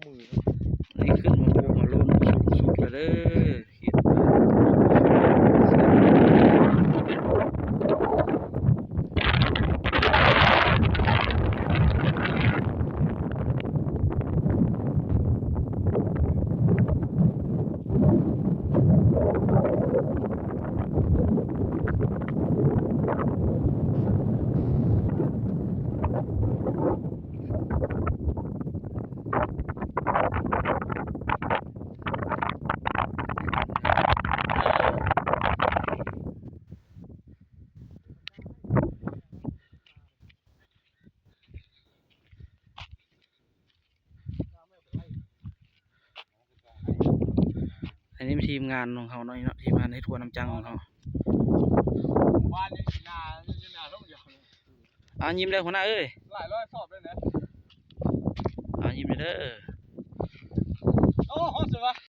มือนี่ขึ้นมาโบมาโลนสุดแล้วเด้อเห็ดอันนี้เป็นทีมงานของเขาเนาะทีมงานให้ทัวร์น้ำจังของเขาบ้านยังนาต้องอย่างยิ้มเลยหัวหน้าเอ้ยหลายร้อยสอบเลยนะยิ้มเลยเด้อ